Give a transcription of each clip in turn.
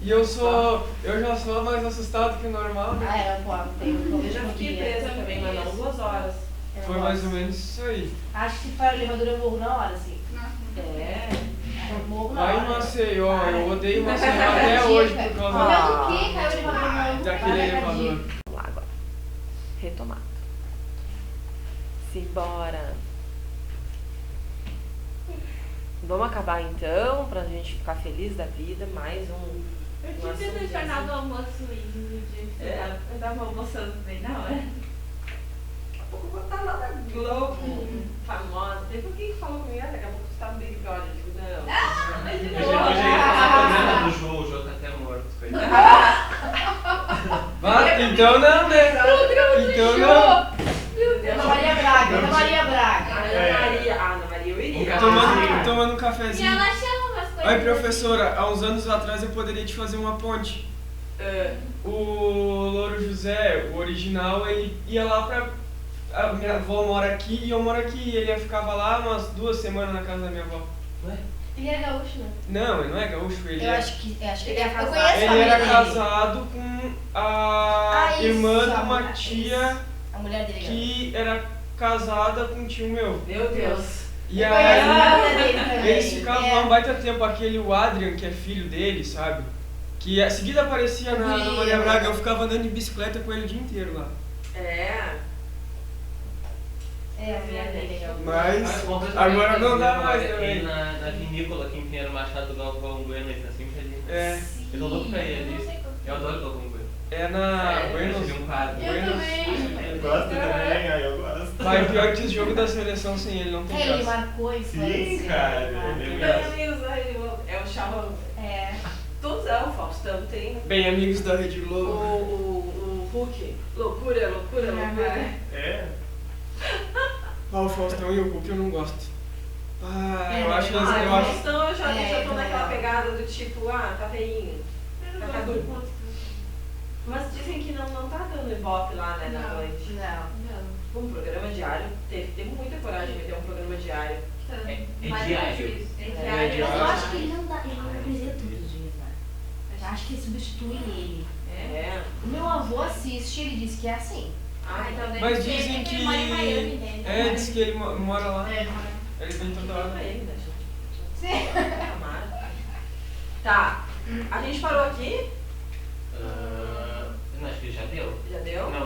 E eu já sou mais assustado que o normal, né? Pô, eu Eu já fiquei presa também, mas não 2 horas. Foi mais ou menos isso aí. Acho que se for elevador eu morro na hora, assim. Eu morro na Lá hora. em Maceió, eu odeio Maceió até hoje por causa Morreu do quê? Caiu o elevador novo. daquele elevador. Vamos lá agora. Retomado. Simbora. Vamos acabar então, pra gente ficar feliz da vida, mais um. Eu tinha no jornal do almoço indo no dia que eu tava almoçando bem na hora. Daqui a pouco eu vou estar lá na Globo, famosa. Depois quem falou comigo, daqui a pouco você tá no Big Brother. Eu digo, não. Mas de Hoje boa. ele do Jô, o Jô tá até morto, coitado. Então não, né? Então não. Ana Maria Braga, Ana Maria Braga. Ana Maria, eu iria. Tomando um E cafezinho. ela chama umas coisas. Aí, professora, há uns anos atrás eu poderia te fazer uma ponte. O Louro José, o original, ele ia lá pra... A minha avó mora aqui e eu moro aqui. E ele ficava lá umas 2 semanas na casa da minha avó. Ué? Ele era gaúcho, né? Não, ele não é gaúcho, ele Eu é... acho que Ele é casado. Eu conheço a Ele família era dele. casado com a isso, irmã de a uma mulher- tia A mulher dele. que era casada com um tio meu. Meu Deus. E Eu conheço a aí, família dele também. eles ficavam lá um baita tempo, aquele o Adrian, que é filho dele, sabe? Que a seguida aparecia na Maria Braga, eu ficava andando de bicicleta com ele o dia inteiro lá. A mulher dele é gaúcha. Mas agora não dá mais também. Na vinícola aqui em Pinheiro Machado do Galvão Bueno, ele tá sempre ali. É, Eu tô louco pra ir ali. Eu adoro o Galvão Bueno. é na Eu Buenos. vi um quadro. Eu também. Gosta também? Aí eu gosto. Mas pior que o jogo da seleção sem ele não tem Ele graça. marcou e foi Sim, assim, cara, né? ele Bem amigos, é o Chavão. Todos é o Faustão, tem Bem amigos da Rede Globo. o Hulk. Loucura, loucura, loucura. É? O Faustão e o Hulk eu não gosto. Eu É, acho que o O eu acho. Faustão eu já tô é. naquela pegada do tipo, tá feinho. Eu Tá não caduco. gosto. Mas dizem que não tá dando ibope lá, né, na Não. noite. Não. Um programa diário, teve que ter muita coragem de meter um programa diário. É Mas diário. prejuízo. É É diário. Mas eu acho que ele não apresenta todos os dias, né? Eu acho que ele substitui ele. É. O meu avô assiste, ele diz que é assim. Então deve Mas ser dizem porque que. ele mora em Miami, né? Diz que ele mora lá. É. Ele vem toda Pra hora. ele, né, gente? Sim. Amar. Tá. A gente parou aqui? Não, acho que já deu. Já deu? Não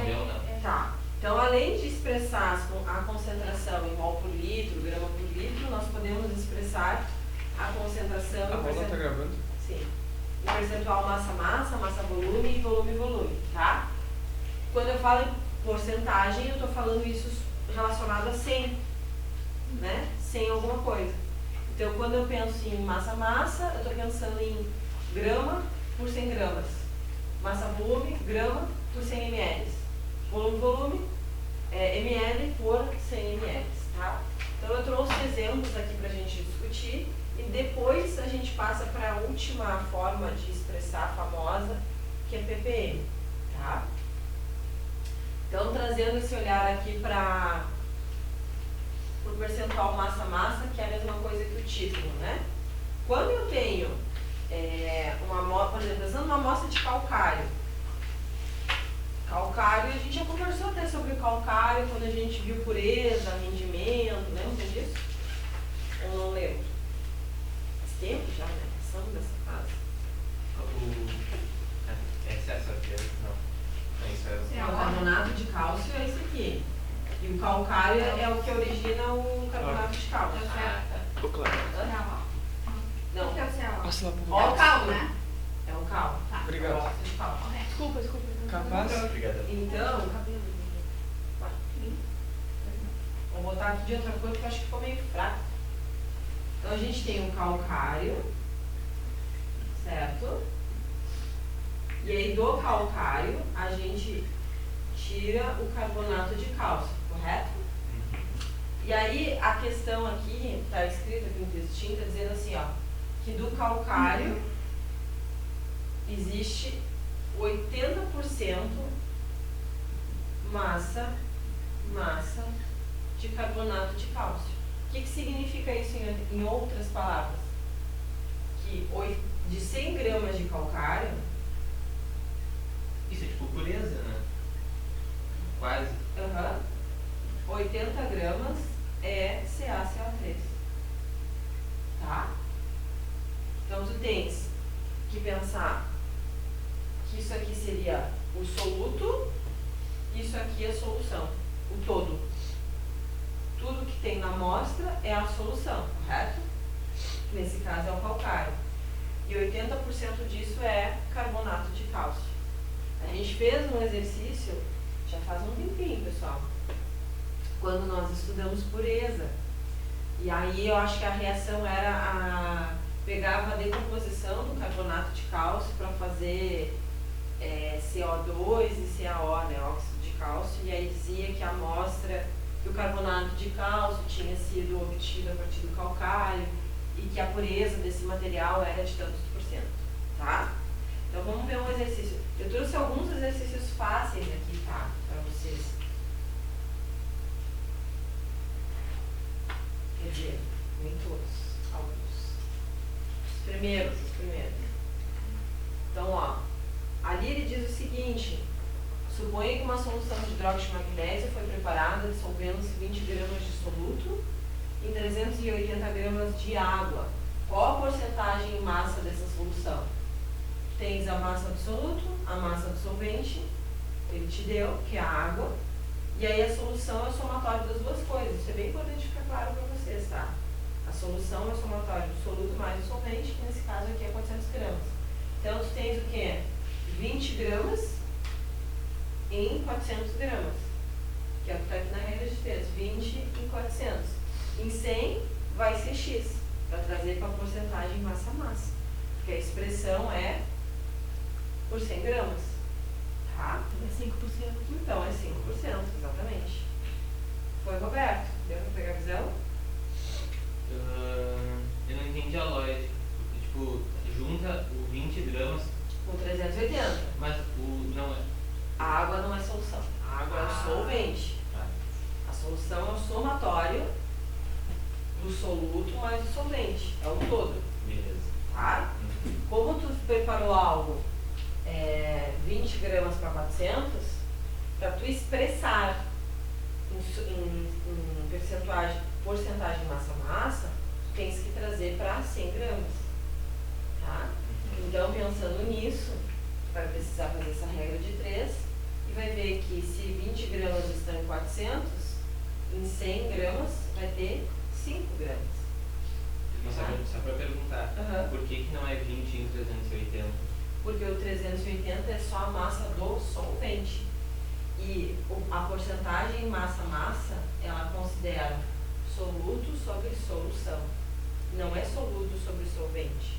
deu não. Tá. Então, além de expressar a concentração em mol por litro, grama por litro, nós podemos expressar a concentração A em Paula tá gravando? Sim. Em percentual massa-massa, massa-volume e volume-volume, tá? Quando eu falo em porcentagem, eu estou falando isso relacionado a 100, né? 100 alguma coisa. Então, quando eu penso em massa-massa, eu estou pensando em grama por 100 gramas. Massa-volume, grama por 100 ml. Volume-volume, ml por 100 ml, tá? Então, eu trouxe exemplos aqui para a gente discutir e depois a gente passa para a última forma de expressar famosa, que é ppm, tá? Então, trazendo esse olhar aqui para o percentual massa-massa, que é a mesma coisa que o título, né? Quando eu tenho uma amostra, por exemplo, pensando numa amostra de calcário. Calcário, a gente já conversou até sobre o calcário, quando a gente viu pureza, rendimento, lembra disso? Eu não lembro. Faz tempo já, né? Passamos dessa fase. Excesso de não. Isso é. O carbonato de cálcio é esse aqui. E o calcário é o que origina o carbonato de cálcio. Ô, Clara. Não, Passa lá pro Ó, o cal, né? é o cal. Obrigado. Óxido de cálcio. Desculpa. Capaz? Obrigado. Então, vou botar aqui de outra cor porque eu acho que ficou meio fraco. Então a gente tem o calcário, certo? E aí do calcário a gente tira o carbonato de cálcio, correto? E aí a questão aqui, está escrita aqui no textinho, está dizendo assim, ó, que do calcário existe 80% massa de carbonato de cálcio. O que significa isso em outras palavras? que de 100 gramas de calcário, Isso é tipo pureza, né? Quase. 80 gramas é CaCO3. Tá? Então tu tens que pensar que isso aqui seria o soluto, isso aqui é a solução, o todo. Tudo que tem na amostra é a solução, correto? Nesse caso é o calcário. E 80% disso é carbonato de cálcio. A gente fez um exercício, já faz um tempinho, pessoal, quando nós estudamos pureza. E aí eu acho que a reação era pegava a decomposição do carbonato de cálcio para fazer CO2 e CaO, né, óxido de cálcio, e aí dizia que a amostra que o carbonato de cálcio tinha sido obtido a partir do calcário e que a pureza desse material era de tantos %, tá? Então vamos ver um exercício. Eu trouxe alguns exercícios fáceis aqui, tá? Para vocês. Quer dizer, nem todos, alguns. Os primeiros. Então, ó, ali ele diz o seguinte: suponha que uma solução de hidróxido de magnésio foi preparada dissolvendo-se 20 gramas de soluto em 380 gramas de água. Qual a porcentagem em massa dessa solução? Tens a massa do soluto, a massa do solvente, ele te deu, que é a água, e aí a solução é o somatório das duas coisas. Isso é bem importante ficar claro para vocês, tá? A solução é o somatório do soluto mais do solvente, que nesse caso aqui é 400 gramas. Então, tu tens o quê? 20 gramas em 400 gramas, que é o que está aqui na regra de 3, 20 em 400. Em 100 vai ser X, para trazer para a porcentagem massa-massa, porque a expressão é por 100 gramas, tá? É 5%. Então é 5%, exatamente. Foi, Roberto? Deu para pegar a visão? Eu não entendi a lógica. Porque, tipo, junta o 20 gramas, Com 380. mas o não é. A água não é solução, a água é o solvente. Tá. A solução é o somatório do soluto mais o solvente, é o todo, Beleza. tá? Como tu preparou algo 20 gramas para 400, para tu expressar em porcentagem massa-massa, tu tens que trazer para 100 gramas, tá? Então, pensando nisso, tu vai precisar fazer essa regra de 3 e vai ver que se 20 gramas estão em 400, em 100 gramas vai ter 5 gramas. Mas só pra perguntar, Aham. por que não é 20 em 380? Porque o 380 é só a massa do solvente. E a porcentagem massa-massa, ela considera soluto sobre solução. Não é soluto sobre solvente.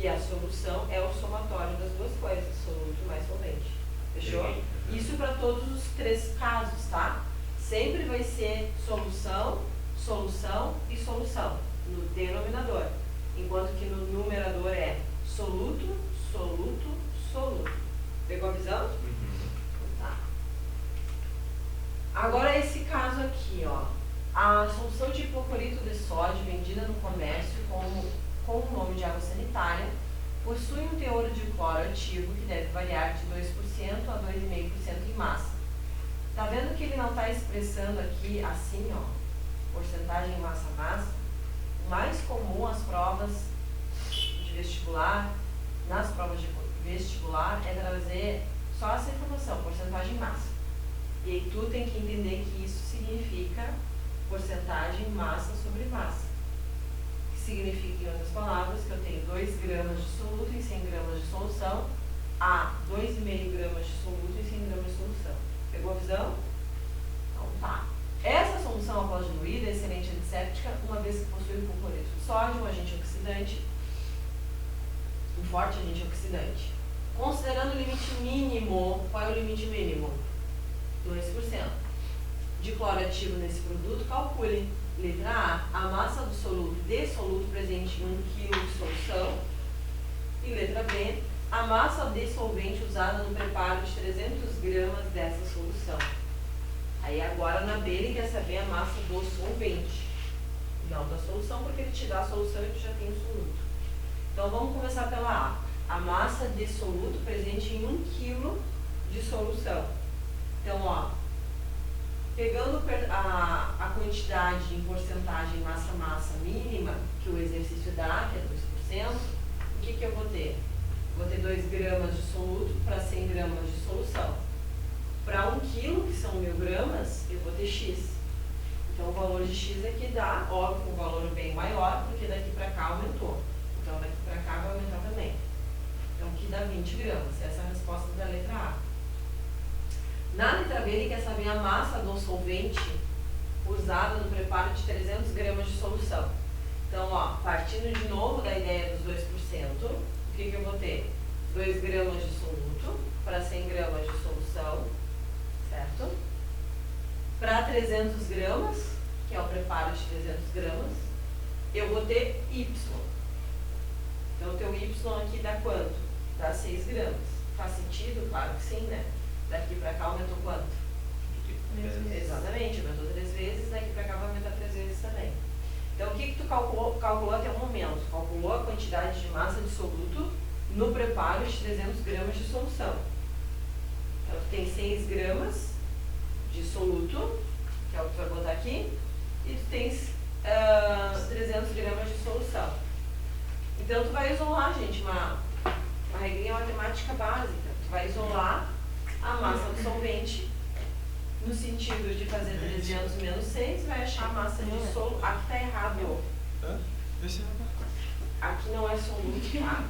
E a solução é o somatório das duas coisas, soluto mais solvente. Fechou? Perfeito. Isso para todos os 3 casos, tá? Sempre vai ser solução, solução e solução no denominador. Enquanto que no numerador é soluto, soluto, soluto. Pegou a visão? Tá. Agora esse caso aqui, ó. A solução de hipoclorito de sódio vendida no comércio com o nome de água sanitária possui um teor de cloro ativo que deve variar de 2% a 2,5% em massa. Tá vendo que ele não está expressando aqui assim, ó, porcentagem massa-massa? O mais comum às provas de vestibular, nas provas de vestibular, é trazer só essa informação, porcentagem massa. E aí tu tem que entender que isso significa porcentagem massa sobre massa. Que significa, em outras palavras, que eu tenho 2 gramas de soluto em 100 gramas de solução, a 2,5 gramas de soluto em 100 gramas de solução. Pegou a visão? Então tá. Essa solução após diluída é excelente antisséptica, uma vez que possui hipoclorito de sódio, um agente oxidante, um forte agente oxidante. Considerando o limite mínimo, qual é o limite mínimo? 2%. De cloro ativo nesse produto, calcule. Letra A, a massa do soluto de soluto presente em 1 kg de solução. E letra B, a massa de solvente usada no preparo de 300 gramas dessa solução. Aí agora na B ele quer saber a massa do solvente, não da solução, porque ele te dá a solução e tu já tem o soluto. Então vamos começar pela A. A massa de soluto presente em 1 kg de solução. Então, ó, pegando a quantidade em porcentagem massa-massa mínima que o exercício dá, que é 2%, o que eu vou ter? Vou ter 2 gramas de soluto para 100 gramas de solução. Para 1 kg, que são 1000 gramas, eu vou ter X. Então o valor de X aqui dá, óbvio, um valor bem maior, porque daqui para cá aumentou. Então daqui para cá vai aumentar também. Então aqui dá 20 gramas. Essa é a resposta da letra A. Na letra B, ele quer saber a massa do solvente usada no preparo de 300 gramas de solução. Então, ó, partindo de novo da ideia dos 2%, o que eu vou ter? 2 gramas de soluto para 100 gramas de solução, certo? Para 300 gramas, que é o preparo de 300 gramas, eu vou ter Y. Então, o teu Y aqui dá quanto? Dá 6 gramas. Faz sentido? Claro que sim, né? Daqui para cá aumentou quanto? 3 vezes. Exatamente, aumentou 3 vezes, daqui para cá vai aumentar 3 vezes também. Então, o que tu calculou até o momento? Calculou a quantidade de massa de soluto no preparo de 300 gramas de solução. Então, tu tem 6 gramas de soluto, que é o que tu vai botar aqui, e tu tens 300 gramas de solução. Então, tu vai isolar, gente, uma regrinha matemática básica. Tu vai isolar a massa do solvente, no sentido de fazer 300 menos 6, vai achar a massa de soluto. Aqui tá errado. Aqui não é soluto, tá?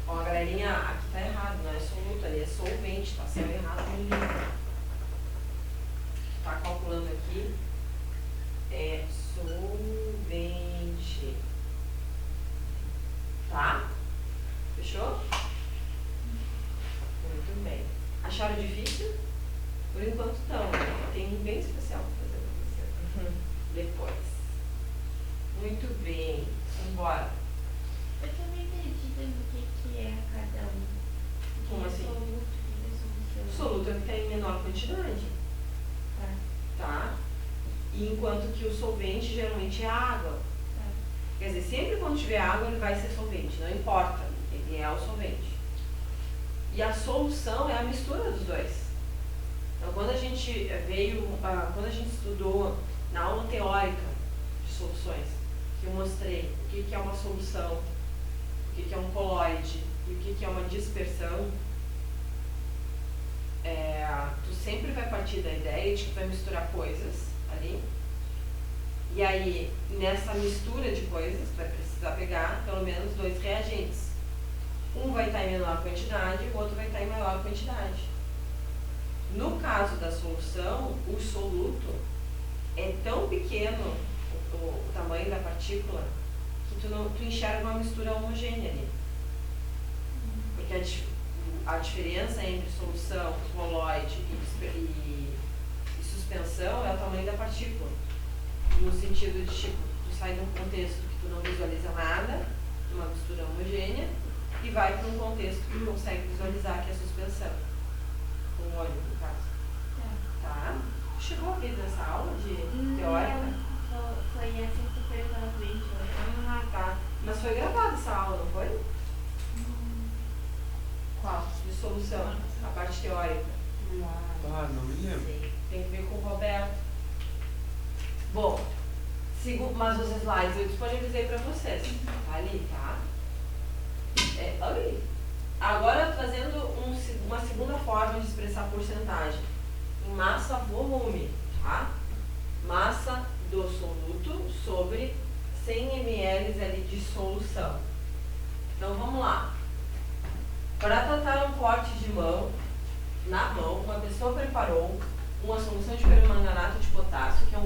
Ó, galerinha, aqui tá errado, não é soluto, ali é solvente, tá sendo errado no livro. Tá calculando aqui, é solvente. Tá? Fechou? Muito bem. Acharam difícil? Por enquanto não. Tem um bem especial para fazer para você. Depois. Muito bem. Vambora. Eu também perdi no que é cada um. Como assim? Soluto é o que tem em menor quantidade. Tá? E enquanto que o solvente geralmente é água. Quer dizer, sempre quando tiver água ele vai ser solvente, não importa, ele é o solvente. E a solução é a mistura dos dois. Então quando a gente quando a gente estudou na aula teórica de soluções, que eu mostrei o que é uma solução, o que é um coloide e o que é uma dispersão, tu sempre vai partir da ideia de que tu vai misturar coisas ali. E aí, nessa mistura de coisas, tu vai precisar pegar pelo menos 2 reagentes. Um vai estar em menor quantidade, o outro vai estar em maior quantidade. No caso da solução, o soluto é tão pequeno, o tamanho da partícula, que tu enxerga uma mistura homogênea ali. Porque a diferença entre solução, coloide e suspensão é o tamanho da partícula. No sentido de, tipo, tu sai de um contexto que tu não visualiza nada, uma mistura homogênea, e vai para um contexto que tu consegue visualizar, que é a suspensão. Com o óleo, no caso. Tá? Chegou a ver nessa aula de teórica? Foi essa que foi aquela vez. Ah, tá. Mas foi gravada essa aula, não foi? Qual? De solução, a parte teórica. Ah, não me lembro. Tem que ver com o Roberto. Bom, mas os slides eu disponibilizei para vocês. Tá ali, tá? Agora trazendo uma segunda forma de expressar porcentagem. Em massa-volume, tá? Massa do soluto sobre 100 ml ali de solução. Então vamos lá. Para tratar um corte de mão, na mão, uma pessoa preparou uma solução de permanganato de potássio, que é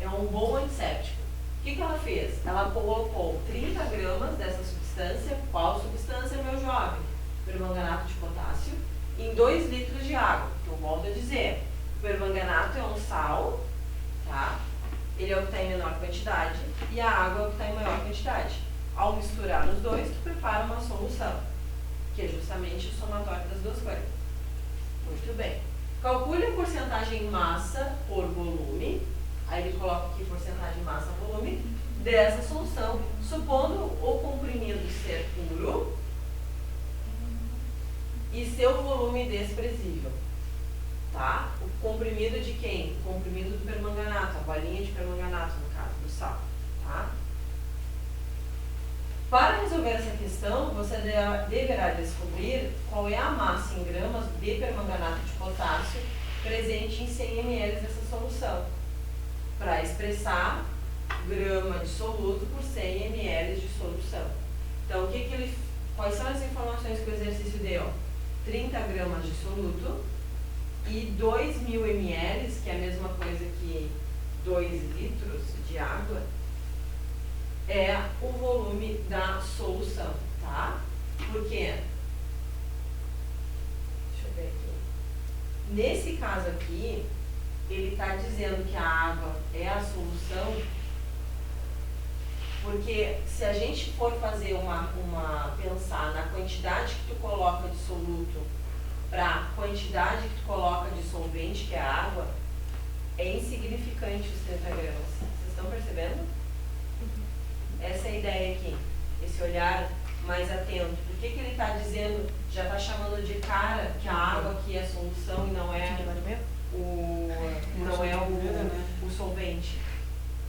um bom antisséptico. O que ela fez? Ela colocou 30 gramas dessa substância. Qual substância, meu jovem? Permanganato de potássio, em 2 litros de água. Então, volto a dizer, o permanganato é um sal, tá? Ele é o que está em menor quantidade e a água é o que está em maior quantidade. Ao misturar os dois, tu prepara uma solução, que é justamente o somatório das duas coisas. Muito bem. Calcule a porcentagem massa por volume. Aí ele coloca aqui porcentagem massa-volume dessa solução, supondo o comprimido ser puro e seu volume desprezível. Tá? O comprimido de quem? O comprimido do permanganato, a bolinha de permanganato, no caso, do sal. Tá? Para resolver essa questão, você deverá descobrir qual é a massa em gramas de permanganato de potássio presente em 100 ml dessa solução, para expressar grama de soluto por 100 ml de solução. Então, quais são as informações que o exercício deu? 30 gramas de soluto e 2.000 ml, que é a mesma coisa que 2 litros de água, é o volume da solução, tá? Por quê? Deixa eu ver aqui. Nesse caso aqui, ele está dizendo que a água é a solução, porque se a gente for fazer pensar na quantidade que tu coloca de soluto para a quantidade que tu coloca de solvente, que é a água, é insignificante os 30 gramas. Vocês estão percebendo? Essa é a ideia aqui, esse olhar mais atento. Por que ele está dizendo, já está chamando de cara que a água aqui é a solução e não é o solvente?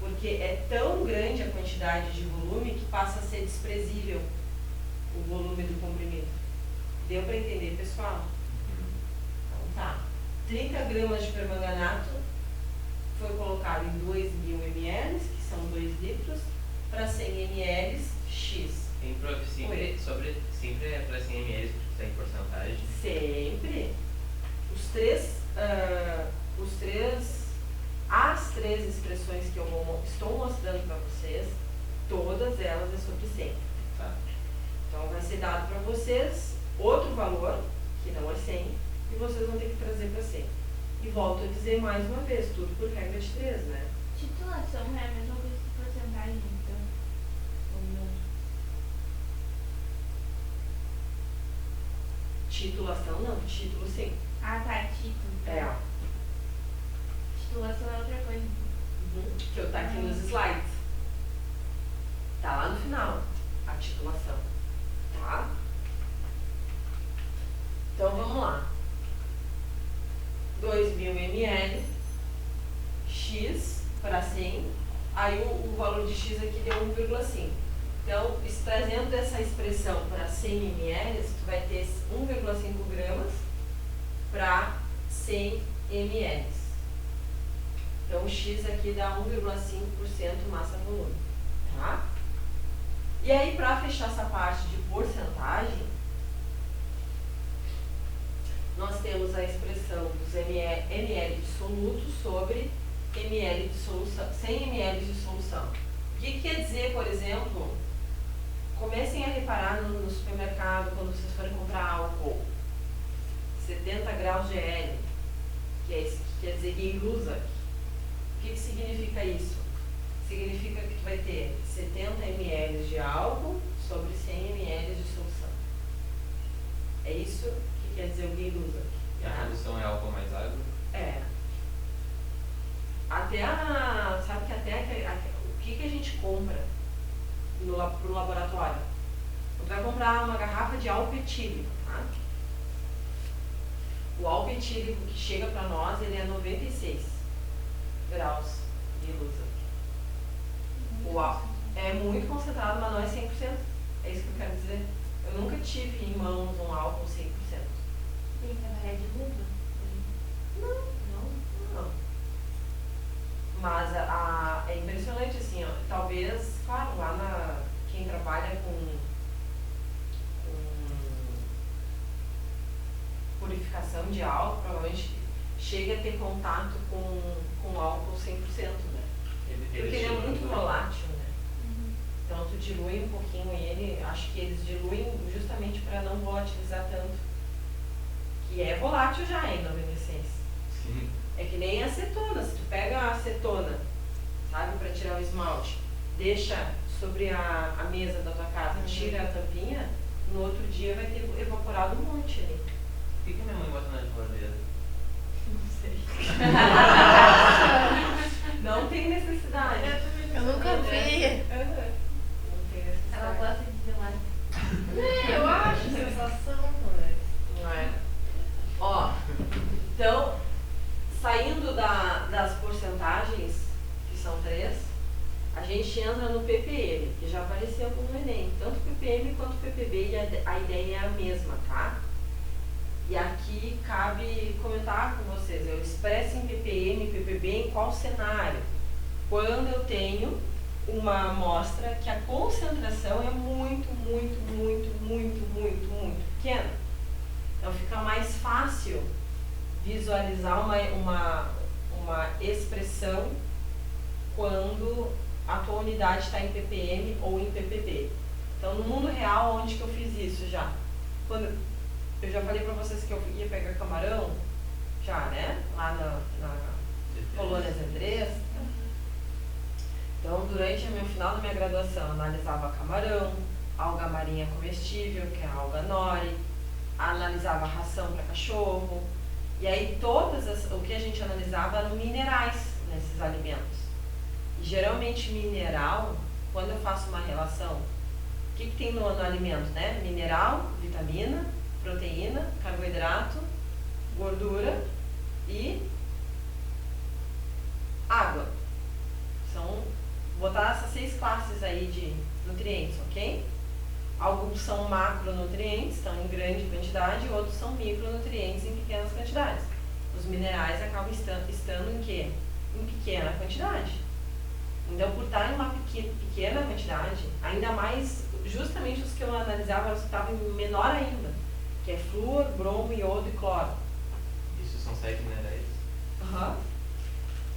Porque é tão grande a quantidade de volume que passa a ser desprezível o volume do comprimido. Deu para entender, pessoal? Então tá. 30 gramas de permanganato foi colocado em 2.000 ml, que são 2 litros, para 100 ml X. Tem prof, sempre é para 100 ml que está em porcentagem? Sempre. As três expressões que eu estou mostrando para vocês, todas elas é sobre 100. Tá. Então vai ser dado para vocês outro valor, que não é 100, e vocês vão ter que trazer para 100. E volto a dizer mais uma vez, tudo por regra de 3, né? Titulação é a mesma coisa que porcentagem, então. Ou não? Titulação não, título sim. Ah, tá, título. É, Titulação é outra coisa. que eu tá aqui nos slides. Tá lá no final, a titulação. Tá? Então vamos lá. 2.000 ml, X para 100, aí o valor de X aqui deu 1,5. Então, trazendo essa expressão para 100 ml, tu vai ter 1,5 gramas para 100 ml. Então, o X aqui dá 1,5% massa-volume. Tá? E aí, para fechar essa parte de porcentagem, nós temos a expressão dos ml de soluto sobre ml de solução, 100 ml de solução. O que quer dizer, por exemplo, comecem a reparar no supermercado, quando vocês forem comprar álcool, 70 graus GL, que quer dizer Gay-Lussac. O que significa isso? Significa que tu vai ter 70 ml de álcool sobre 100 ml de solução. É isso que quer dizer o Gay-Lussac. E a solução é álcool mais água? É. Sabe que o que a gente compra pro laboratório? Você vai comprar uma garrafa de álcool etílico, tá? O álcool etílico que chega para nós, ele é 96 graus de Lussac. O álcool é muito concentrado, mas não é 100%. É isso que eu quero dizer. Eu nunca tive em mãos um álcool 100%. Tem que trabalhar de luva? Não. Mas é impressionante assim, ó. Talvez, claro, lá quem trabalha com purificação de álcool, provavelmente chega a ter contato com álcool 100%, né? Porque ele é muito volátil, né? Então tu dilui um pouquinho ele, acho que eles diluem justamente para não volatilizar tanto. Que é volátil já em última essência. Sim. É que nem a acetona. Se tu pega a acetona, sabe, para tirar o esmalte, deixa sobre a mesa da tua casa, tira a tampinha, no outro dia vai ter evaporado um monte ali. Por que minha mãe bota na geladeira? Não sei. Não tem necessidade. Eu nunca vi. gente entra no PPM, que já apareceu no Enem, tanto PPM quanto PPB, e a ideia é a mesma, tá? E aqui cabe comentar com vocês, eu expresso em PPM e PPB em qual cenário? Quando eu tenho uma amostra que a concentração é muito pequena. Então fica mais fácil visualizar uma expressão quando a tua unidade está em ppm ou em ppb. Então no mundo real, onde que eu fiz isso já? Quando eu já falei para vocês que eu ia pegar camarão, já, né? Lá na colônia Z3. Então, durante o final da minha graduação, eu analisava camarão, alga marinha comestível, que é a alga nori, analisava ração para cachorro, e aí o que a gente analisava eram minerais nesses alimentos. E, geralmente mineral, quando eu faço uma relação, o que tem no alimento, né? Mineral, vitamina, proteína, carboidrato, gordura e água. Vou botar essas 6 classes aí de nutrientes, ok? Alguns são macronutrientes, estão em grande quantidade, outros são micronutrientes em pequenas quantidades. Os minerais acabam estando em quê? Em pequena quantidade. Então, por estar em uma pequena quantidade, ainda mais, justamente os que eu analisava, eles estavam em menor ainda, que é flúor, bromo, iodo e cloro. Isso são 7 minerais? Aham.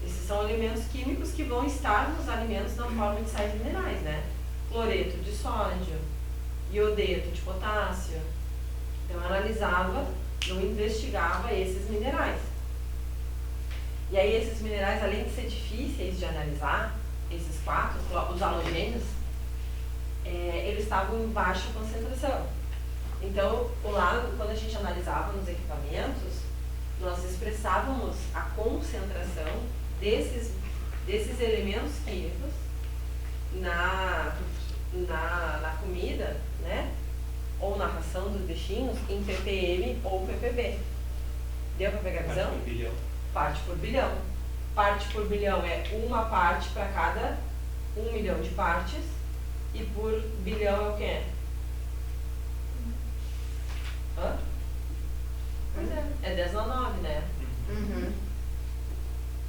Esses são elementos químicos que vão estar nos alimentos na forma de sais minerais, né? Cloreto de sódio, iodeto de potássio. Então, eu analisava, eu investigava esses minerais. E aí, esses minerais, além de ser difíceis de analisar, esses 4, os halogênios, eles estavam em baixa concentração. Então, lá, quando a gente analisava nos equipamentos, nós expressávamos a concentração desses elementos químicos na comida, né? Ou na ração dos bichinhos em ppm ou ppb. Deu para pegar a visão? Parte por bilhão. Parte por bilhão. Parte por bilhão é uma parte para cada 1 milhão de partes, e por bilhão é o quê? Hã? Pois é. É 10 na 9, né? Uhum.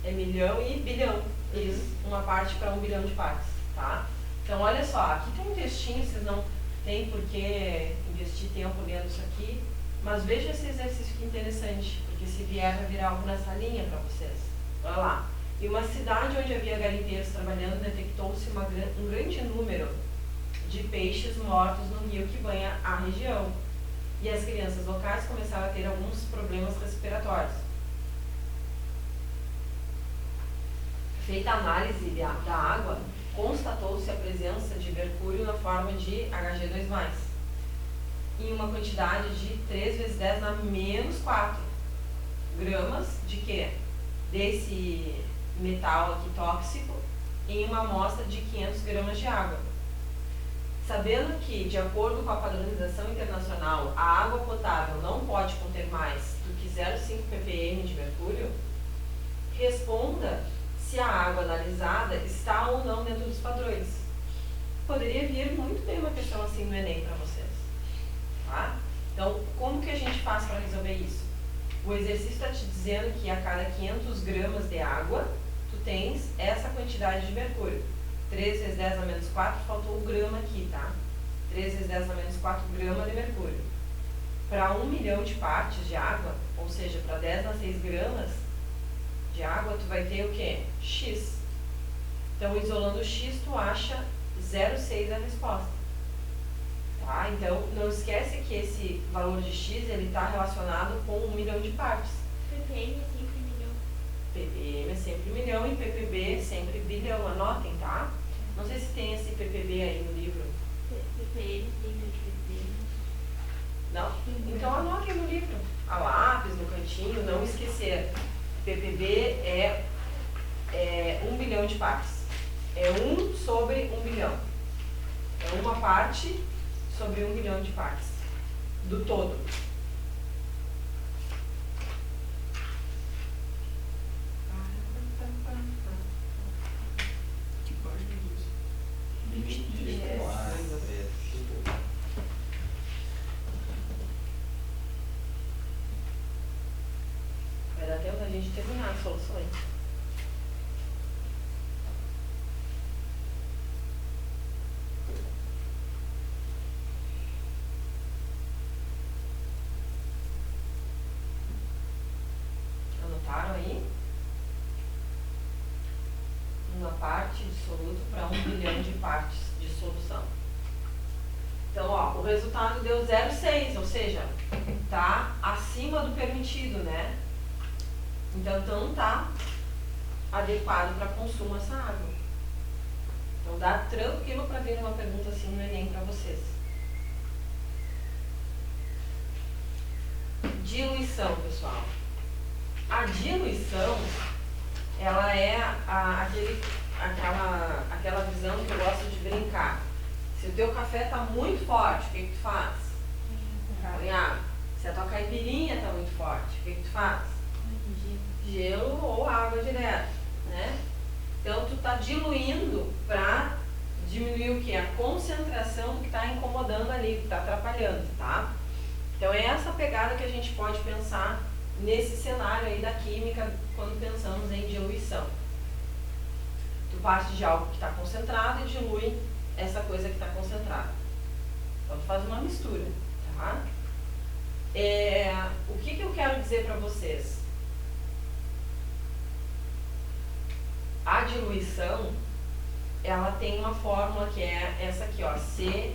É milhão e bilhão. Isso, uma parte para 1 bilhão de partes, tá? Então, olha só, aqui tem um textinho, vocês não têm por que investir tempo lendo isso aqui, mas veja esse exercício que interessante, porque se vier, vai virar algo nessa linha para vocês. Olha lá. Em uma cidade onde havia garimpeiros trabalhando, detectou-se um grande número de peixes mortos no rio que banha a região. E as crianças locais começaram a ter alguns problemas respiratórios. Feita a análise da água, constatou-se a presença de mercúrio na forma de Hg2+, em uma quantidade de 3 vezes 10 na menos 4 gramas de quê? Desse metal aqui tóxico em uma amostra de 500 gramas de água. Sabendo que, de acordo com a padronização internacional, a água potável não pode conter mais do que 0,5 ppm de mercúrio, responda se a água analisada está ou não dentro dos padrões. Poderia vir muito bem uma questão assim no Enem para vocês. Tá? Então, como que a gente faz para resolver isso? O exercício está te dizendo que a cada 500 gramas de água, tu tens essa quantidade de mercúrio. 3 vezes 10 a menos 4, faltou o grama aqui, tá? 3 vezes 10 a menos 4 gramas de mercúrio. Para 1 milhão de partes de água, ou seja, para 10 a 6 gramas de água, tu vai ter o quê? X. Então, isolando o X, tu acha 0,6 a resposta. Tá? Então, não esquece que esse valor de X, ele está relacionado com 1 milhão de partes. ppm é sempre milhão. ppm é sempre milhão e ppb é sempre bilhão. Anotem, tá? Não sei se tem esse ppb aí no livro. ppm sempre ppm. Não? Então anotem no livro. A lápis, no cantinho, não esquecer. ppb é 1 bilhão de partes. É 1 sobre 1 bilhão. É uma parte sobre 1 bilhão de partes. Do todo. Que página é isso? resultado deu 0,6, ou seja, tá acima do permitido, né? Então não tá adequado para consumo essa água. Então dá tranquilo para vir uma pergunta assim no Enem para vocês. Diluição, pessoal. A diluição, ela é aquela visão que eu gosto de brincar. Se o teu café está muito forte, o que tu faz? Põe água. Se a tua caipirinha está muito forte, o que tu faz? Gelo ou água direto, né? Então tu está diluindo para diminuir o que? A concentração do que está incomodando ali, que está atrapalhando, tá? Então é essa pegada que a gente pode pensar nesse cenário aí da química quando pensamos em diluição. Tu parte de algo que está concentrado e dilui essa coisa que está concentrada. Então tu faz uma mistura, tá? O que eu quero dizer para vocês? A diluição, ela tem uma fórmula que é essa aqui, ó, C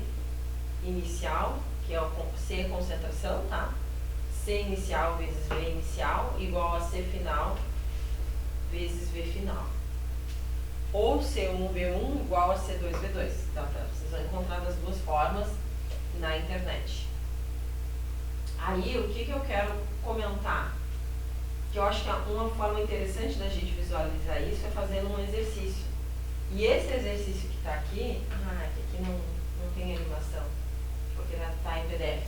inicial, que é o C concentração, tá? C inicial vezes V inicial igual a C final vezes V final. Ou C1V1 igual a C2V2. Então, vocês vão encontrar das duas formas na internet. Aí, o que eu quero comentar? Que eu acho que uma forma interessante da gente visualizar isso é fazendo um exercício. E esse exercício que está aqui, que aqui não tem animação, porque está em PDF.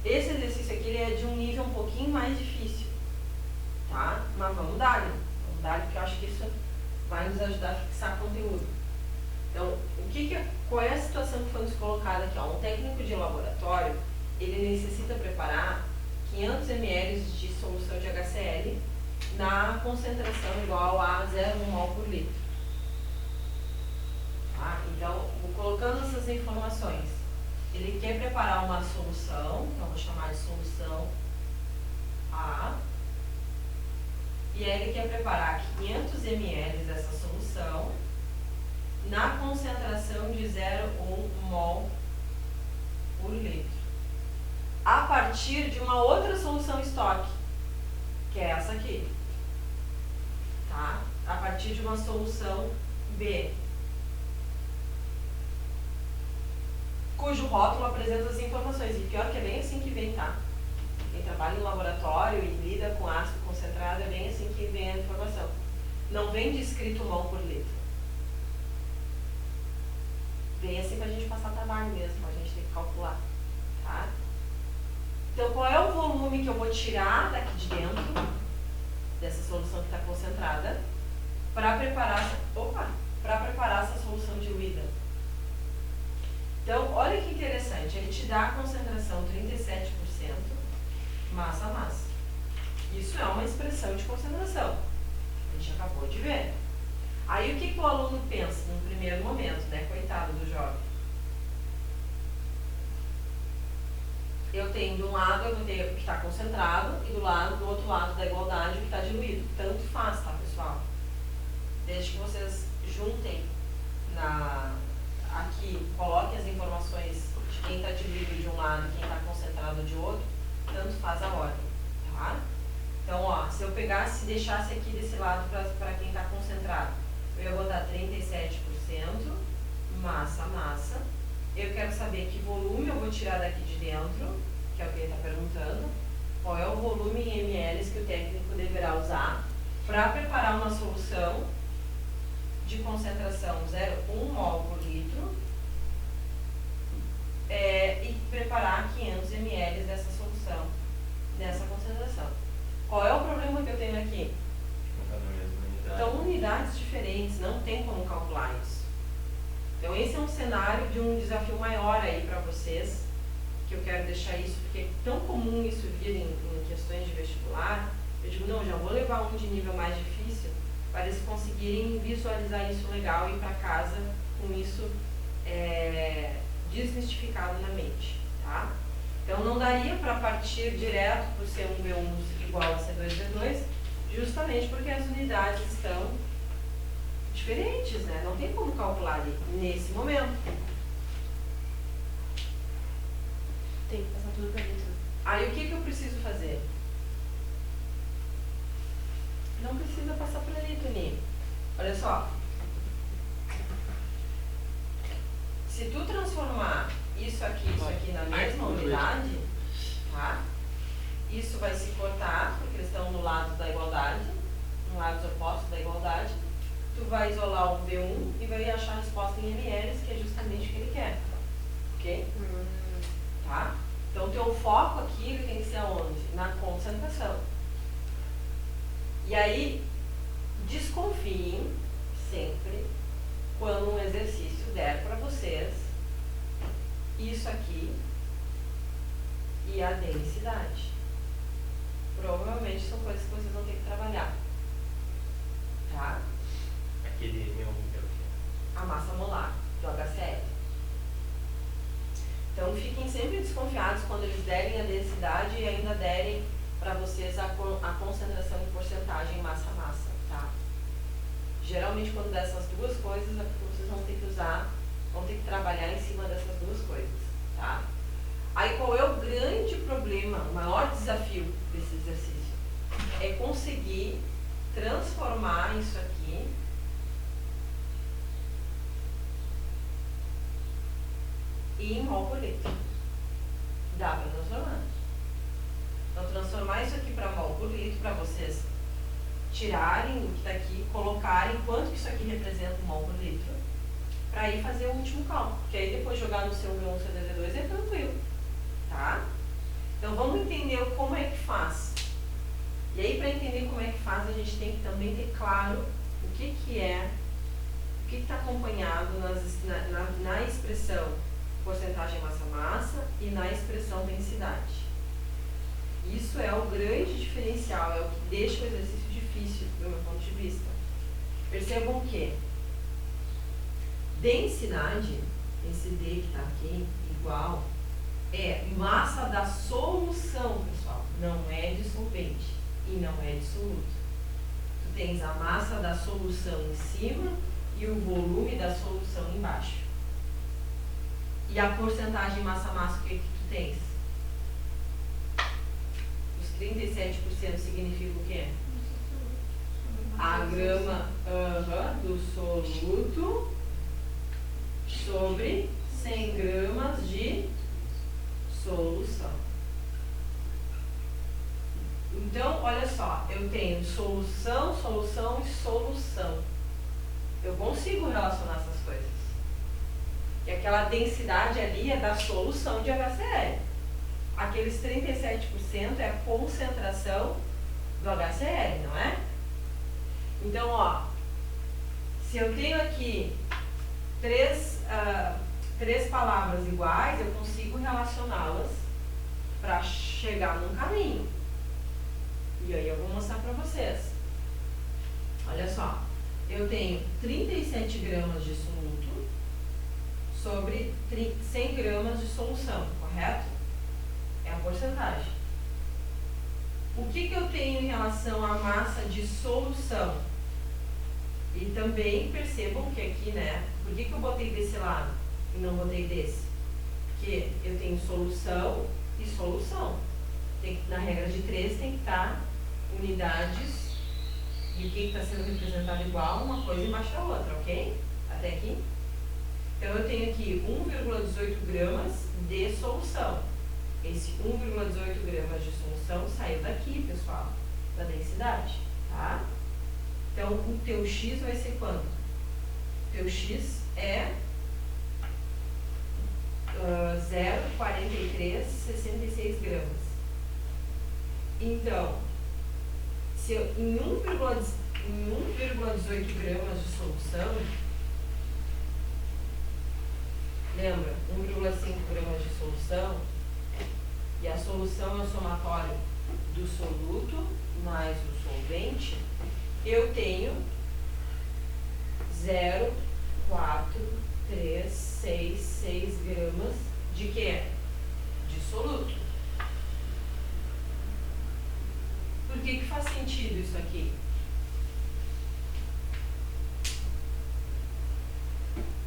Esse exercício aqui ele é de um nível um pouquinho mais difícil, tá? Mas vamos dar, porque eu acho que isso vai nos ajudar a fixar conteúdo. Então, qual é a situação que foi nos colocada aqui? Um técnico de laboratório, ele necessita preparar 500 ml de solução de HCl na concentração igual a 0,1 mol por litro. Tá? Então, colocando essas informações, ele quer preparar uma solução, então vou chamar de solução A, e aí ele quer preparar 500 ml dessa solução na concentração de 0,1 mol por litro, a partir de uma outra solução estoque, que é essa aqui, tá? A partir de uma solução B, cujo rótulo apresenta as informações, e pior que é bem assim que vem, tá? Quem trabalha em laboratório e lida com ácido concentrado é bem assim que vem a informação. Não vem descrito mol por litro. Vem assim pra gente passar trabalho mesmo, a gente tem que calcular, tá? Então, qual é o volume que eu vou tirar daqui de dentro, dessa solução que está concentrada, para preparar essa solução diluída? Então, olha que interessante, ele te dá a concentração 37% massa-massa. Isso é uma expressão de concentração, a gente acabou de ver. Aí, o que o aluno pensa no primeiro momento, né? Coitado do jovem. Eu tenho de um lado, eu vou ter o que está concentrado e do outro lado da igualdade o que está diluído. Tanto faz, tá, pessoal? Desde que vocês juntem aqui, coloquem as informações de quem está diluído de um lado e quem está concentrado de outro, tanto faz a ordem, tá? Então, ó, se eu pegasse e deixasse aqui desse lado para quem está concentrado, eu ia botar 37% massa-massa. Eu quero saber que volume eu vou tirar daqui de dentro, que é o que ele está perguntando. Qual é o volume em ml que o técnico deverá usar para preparar uma solução de concentração 0,1 mol por litro e preparar 500 ml dessa solução, nessa concentração. Qual é o problema que eu tenho aqui? Então, unidades diferentes, não tem como calcular isso. Então, esse é um cenário de um desafio maior aí para vocês, que eu quero deixar isso, porque é tão comum isso vir em questões de vestibular. Eu digo, não, já vou levar um de nível mais difícil, para eles conseguirem visualizar isso legal e ir para casa com isso desmistificado na mente, tá? Então, não daria para partir direto para o C1V1 igual a C2V2, justamente porque as unidades estão diferentes, né? Não tem como calcular ali nesse momento. Tem que passar tudo pra dentro. Aí o que eu preciso fazer? Não precisa passar por ali, Toninho. Olha só. Se tu transformar isso aqui na mesma unidade, tá? Isso vai se cortar, porque eles estão no lado da igualdade, no lado oposto da igualdade. Tu vai isolar o V1 e vai achar a resposta em mLs, que é justamente o que ele quer. Ok? Tá? Então, o teu foco aqui ele tem que ser aonde? Na concentração. E aí, desconfiem sempre quando um exercício der para vocês isso aqui e a densidade. Provavelmente são coisas que vocês vão ter que trabalhar. Tá? Aquele meu A massa molar do HCl. Então fiquem sempre desconfiados quando eles derem a densidade e ainda derem para vocês a concentração em porcentagem massa-massa, tá? Geralmente quando der essas duas coisas é porque vocês vão ter que usar, vão ter que trabalhar em cima dessas duas coisas, tá? Aí qual é o grande problema, o maior desafio desse exercício? É conseguir transformar isso aqui em mol por litro. Dá para transformar. Então, transformar isso aqui para mol por litro, para vocês tirarem o que está aqui, colocarem quanto que isso aqui representa um mol por litro, para ir fazer o último cálculo. Porque aí depois jogar no C1V1, C2V2 é tranquilo. Tá? Então, vamos entender como é que faz. E aí, para entender como é que faz, a gente tem que também ter claro o que está acompanhado na expressão porcentagem massa-massa e na expressão densidade. Isso é o grande diferencial, é o que deixa o exercício difícil, do meu ponto de vista. Percebam que densidade, esse D que está aqui, igual, é massa da solução, pessoal, não é de solvente e não é de soluto. Tu tens a massa da solução em cima e o volume da solução embaixo. E a porcentagem massa-massa, o que tu tens? Os 37% significa o quê? A grama do soluto sobre 100 gramas de solução. Então, olha só, eu tenho solução, solução e solução. Eu consigo relacionar essas coisas. E aquela densidade ali é da solução de HCl. Aqueles 37% é a concentração do HCl, não é? Então, ó, se eu tenho aqui três palavras iguais, eu consigo relacioná-las para chegar num caminho. E aí eu vou mostrar para vocês. Olha só, eu tenho 37 gramas de soluto sobre 100 gramas de solução, correto? É a porcentagem. O que eu tenho em relação à massa de solução? E também percebam que aqui, né? Por que eu botei desse lado e não botei desse? Porque eu tenho solução e solução. Na regra de 3 tem que estar unidades e o que está sendo representado igual, uma coisa embaixo da outra, ok? Até aqui? Então, eu tenho aqui 1,18 gramas de solução. Esse 1,18 gramas de solução saiu daqui, pessoal, da densidade, tá? Então, o teu X vai ser quanto? O teu X é 0,4366 gramas. Então, se eu, em 1,18 gramas de solução, lembra, 1,5 gramas de solução, e a solução é o somatório do soluto mais o solvente, eu tenho 0,4366 gramas de quê? De soluto. Por que faz sentido isso aqui?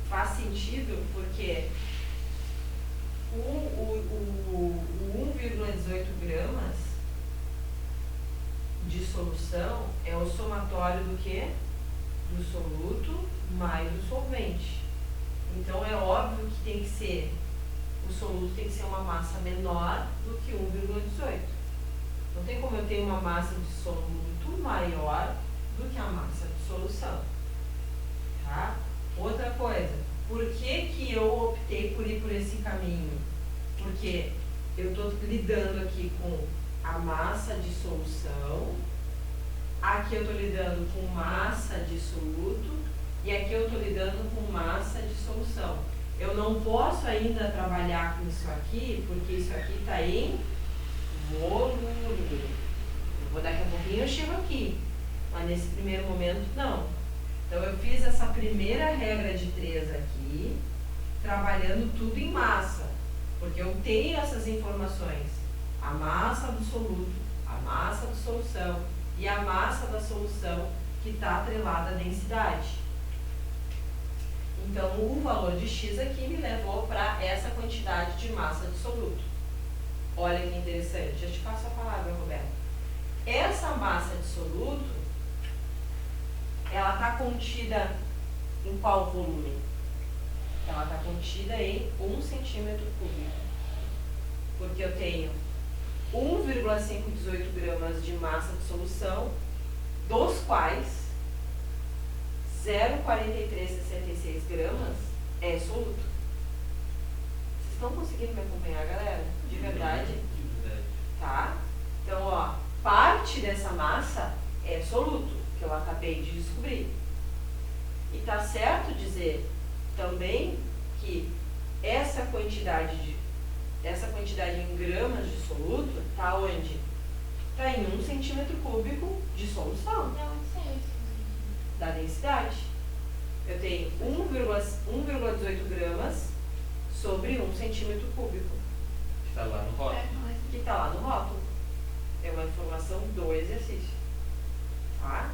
Faz sentido porque o 1,18 gramas de solução é o somatório do quê? Do soluto mais o solvente. Então é óbvio que tem que ser, o soluto tem que ser uma massa menor do que 1,18. Não tem como eu ter uma massa de soluto maior do que a massa de solução. Tá? Outra coisa, por que eu optei por ir por esse caminho? Porque eu estou lidando aqui com a massa de solução, aqui eu estou lidando com massa de soluto e aqui eu estou lidando com massa de solução. Eu não posso ainda trabalhar com isso aqui, porque isso aqui está em volume. Daqui a pouquinho eu chego aqui, mas nesse primeiro momento não. Então eu fiz essa primeira regra de 3 aqui, trabalhando tudo em massa, porque eu tenho essas informações, a massa do soluto, a massa da solução e a massa da solução que está atrelada à densidade. Então o valor de x aqui me levou para essa quantidade de massa de soluto. Olha que interessante, eu te passo a palavra, Roberto. Essa massa de soluto, ela está contida em qual volume? Ela está contida em 1 centímetro cúbico. Porque eu tenho 1,518 gramas de massa de solução, dos quais 0,4366 gramas é soluto. Vocês estão conseguindo me acompanhar, galera? De verdade? De verdade. Tá? Então, ó, parte dessa massa é soluto, que eu acabei de descobrir. E tá certo dizer também que essa quantidade em gramas de soluto tá onde? Tá em 1 centímetro cúbico de solução da densidade. Eu tenho 1,18 gramas sobre 1 centímetro cúbico. Que tá lá no rótulo. Que está lá no rótulo. É uma informação do exercício. Tá?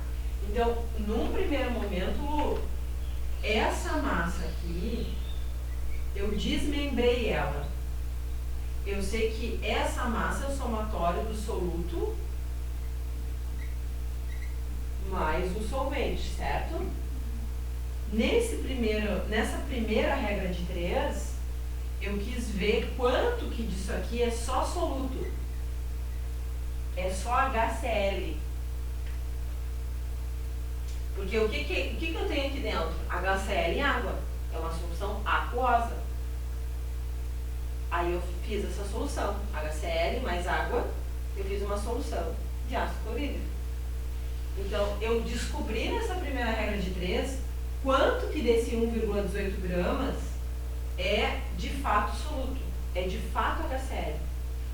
Então, num primeiro momento, Lu, essa massa aqui, eu desmembrei ela. Eu sei que essa massa é o somatório do soluto mais o solvente, certo? Nessa primeira regra de 3, eu quis ver quanto que disso aqui é só soluto. É só HCl. Porque o que eu tenho aqui dentro? HCl e água. É uma solução aquosa. Aí eu fiz essa solução. HCl mais água, eu fiz uma solução de ácido clorídrico. Então, eu descobri nessa primeira regra de 3 quanto que desse 1,18 gramas é de fato soluto. É de fato HCl.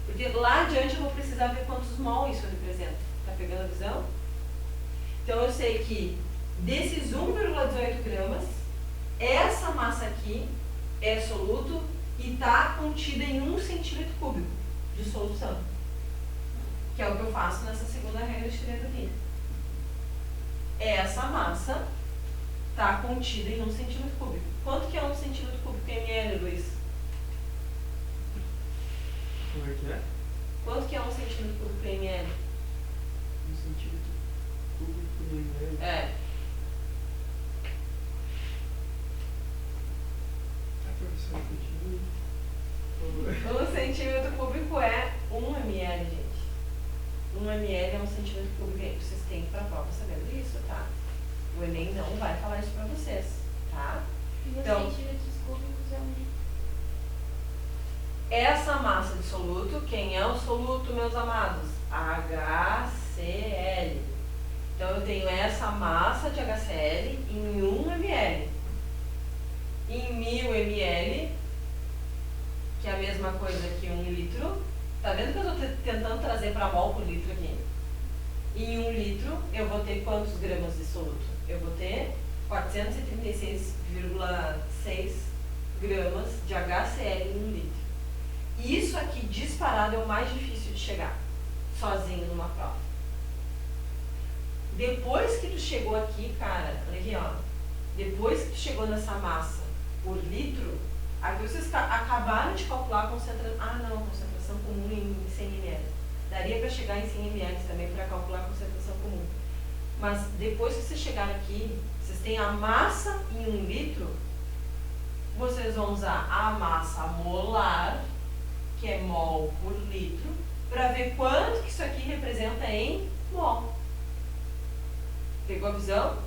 Porque lá adiante eu vou precisar ver quantos mol isso representa. Tá pegando a visão? Então eu sei que desses 1,18 gramas, essa massa aqui é soluto e está contida em 1 centímetro cúbico de solução. Que é o que eu faço nessa segunda regra de 3 aqui. Essa massa está contida em 1 centímetro cúbico. Quanto que é 1 centímetro cúbico em ml, Luiz? Como é que é? Quanto que é 1 centímetro cúbico em ml? 1 centímetro cúbico em ml. É. Professor, continua. 1 centímetro cúbico é 1 ml, gente. 1 ml é 1 centímetro cúbico. Vocês têm que ir para a prova sabendo isso, tá? O Enem não vai falar isso para vocês, tá? Então, centímetros cúbicos é um litro. essa massa de soluto, quem é o soluto, meus amados? HCl. Então, eu tenho essa massa de HCl em 1 ml. Em 1000 ml, que é a mesma coisa que 1 litro. Tá vendo que eu estou tentando trazer para mol por litro aqui? Em 1 litro, eu vou ter quantos gramas de soluto? Eu vou ter 436,6 gramas de HCl em 1 litro. E isso aqui, disparado, é o mais difícil de chegar, sozinho numa prova. Depois que tu chegou aqui, cara, olha aqui, ó. Depois que tu chegou nessa massa por litro, aqui vocês acabaram de calcular a concentração. Ah, não, a concentração concentração comum em 100 ml. Daria para chegar em 100 ml também para calcular a concentração comum. Mas depois que vocês chegarem aqui, vocês têm a massa em 1 litro, vocês vão usar a massa molar, que é mol por litro, para ver quanto que isso aqui representa em mol. Pegou a visão?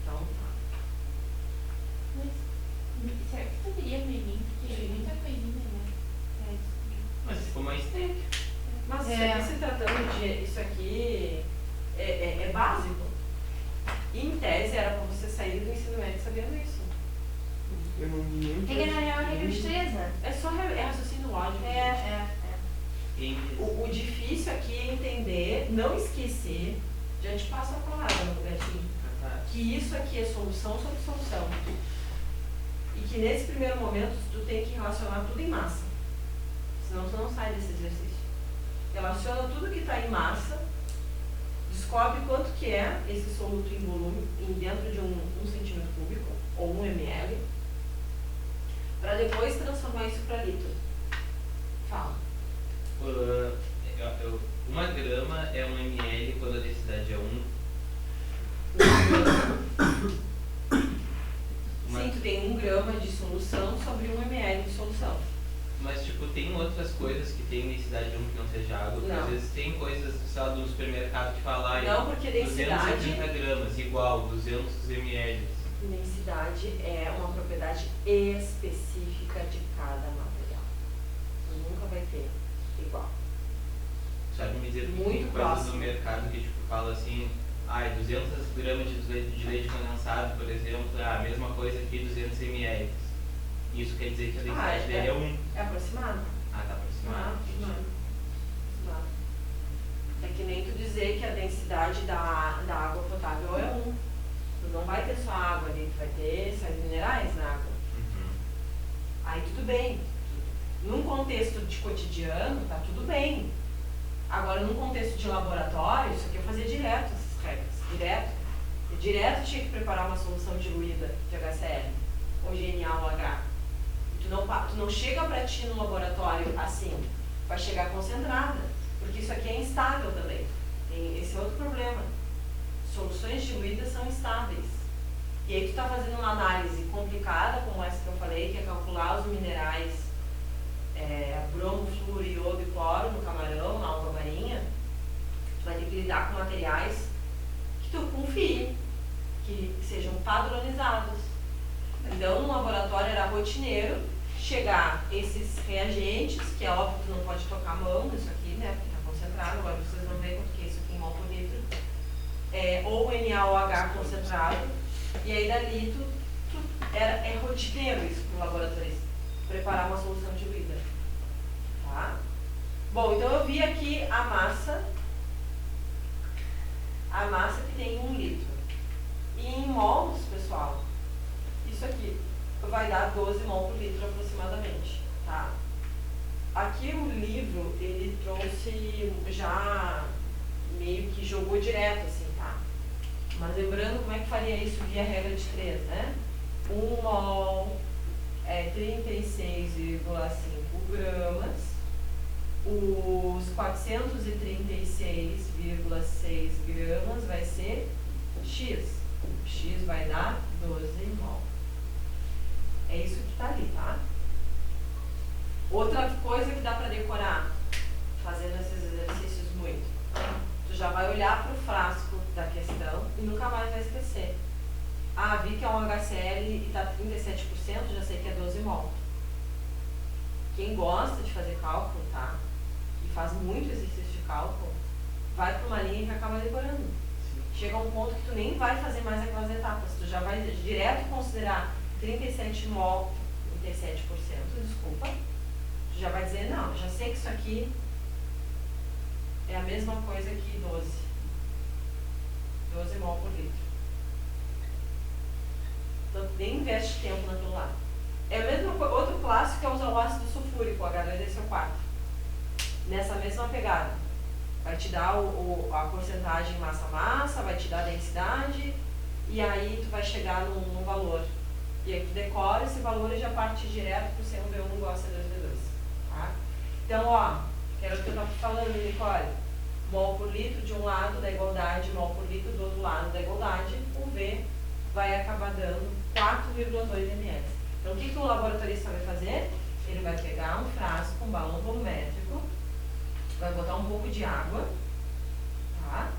Então tá. Mas será que poderia prevenir? Porque é muita coisinha, né? Mas ficou mais tempo. Mas isso aqui se tratando de. Isso aqui é básico. Em tese era para você sair do ensino médio sabendo isso. Eu não vi nem. Regra na real é regra de 3, né? É só raciocínio lógico. gente. O difícil aqui é entender, não esquecer, já te passo a palavra, Gatinho, que isso aqui é solução sobre solução. E que nesse primeiro momento tu tem que relacionar tudo em massa. Senão tu não sai desse exercício. Relaciona tudo que está em massa, descobre quanto que é esse soluto em volume, dentro de um centímetro cúbico, ou 1 ml, para depois transformar isso para litro. Fala. 1 grama é 1 ml quando a densidade é 1. Sim, tu tem 1 grama de solução sobre 1 ml de solução. Mas, tipo, tem outras coisas que tem densidade de 1 que não seja água. Porque Não. às vezes tem coisas, sei lá, do supermercado que fala Não, porque densidade... 230 gramas, igual, 200 ml. Densidade é uma propriedade específica de cada material. Nunca vai ter igual. Sabe me dizer que Muito tem coisas próximo. do mercado que, tipo, fala assim, 200 gramas de leite condensado, por exemplo, a mesma coisa aqui, 200 ml. Isso quer dizer que a densidade dele é 1. É aproximado. Tá aproximado. Aproximado. É que nem tu dizer que a densidade da água potável é 1. Tu não vai ter só água ali, tu vai ter sais minerais na água. Uhum. Aí tudo bem. Num contexto de cotidiano, tá tudo bem. Agora, num contexto de laboratório, isso aqui eu fazia direto, essas regras. Direto. Eu direto tinha que preparar uma solução diluída de HCl, ou GNA-OH. Tu não chega pra ti no laboratório assim, vai chegar concentrada, porque isso aqui é instável também. Esse é outro problema. Soluções diluídas são instáveis. E aí tu tá fazendo uma análise complicada, como essa que eu falei, que é calcular os minerais bromo, flúor, iodo e cloro no camarão, na alga marinha. Tu vai ter que lidar com materiais que tu confie, que sejam padronizados. Então, no laboratório era rotineiro chegar esses reagentes, que é óbvio que tu não pode tocar a mão nisso aqui, né, porque está concentrado, agora vocês vão ver quanto que é isso aqui em mol por litro, ou NaOH concentrado, e aí dali é rotineiro isso para o laboratorista, preparar uma solução diluída. Tá? Bom, então eu vi aqui a massa que tem 1 litro. E em mols, pessoal, isso aqui vai dar 12 mol por litro aproximadamente, tá? Aqui o livro, ele trouxe já meio que jogou direto, assim, tá? Mas lembrando como é que faria isso via regra de 3, né? 1 mol é 36,5 gramas. Os 436,6 gramas vai ser X. X vai dar 12 mol. É isso que está ali, tá? Outra coisa que dá para decorar, fazendo esses exercícios muito, tu já vai olhar para o frasco da questão e nunca mais vai esquecer. Vi que é um HCl e está 37%, já sei que é 12 mol. Quem gosta de fazer cálculo, tá? E faz muito exercício de cálculo, vai para uma linha que acaba decorando. Chega um ponto que tu nem vai fazer mais aquelas etapas, tu já vai direto considerar 37 mol, 37%, desculpa, tu já vai dizer, não, já sei que isso aqui é a mesma coisa que 12 mol por litro. Então, nem investe tempo naquilo lá. É a mesma coisa, outro clássico é usar o ácido sulfúrico, H2SO4. Nessa mesma pegada. Vai te dar a porcentagem massa-massa, vai te dar a densidade, e aí tu vai chegar num valor. E aí tu decora esse valor e já parte direto para o C1V1 igual a C2V2. Tá? Então, ó, que era o que eu estava falando, Nicole. Mol por litro de um lado da igualdade, mol por litro do outro lado da igualdade, o V vai acabar dando 4,2 ml. Então, o que o laboratorista vai fazer? Ele vai pegar um frasco, um balão volumétrico, vai botar um pouco de água, tá?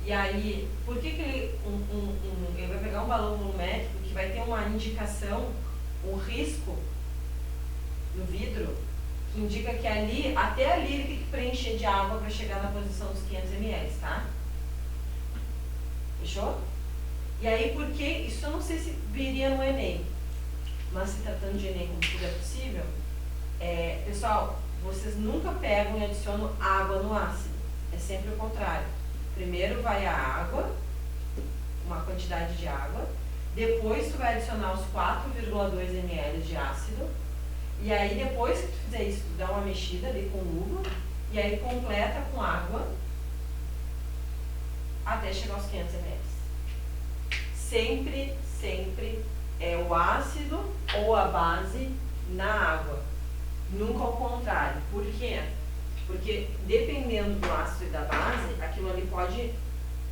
E aí, por que ele vai pegar um balão volumétrico que vai ter uma indicação, um risco no vidro, que indica que ali, até ali ele tem que preencher de água para chegar na posição dos 500 ml, tá? Fechou? E aí, porque isso eu não sei se viria no Enem, mas se tratando de Enem como tudo é possível, pessoal, vocês nunca pegam e adicionam água no ácido, é sempre o contrário. Primeiro vai a água, uma quantidade de água, depois tu vai adicionar os 4,2 ml de ácido, e aí depois que tu fizer isso, tu dá uma mexida ali com luva, e aí completa com água até chegar aos 500 ml. Sempre, sempre é o ácido ou a base na água, nunca ao contrário. Por quê? Porque dependendo do ácido e da base, aquilo ali pode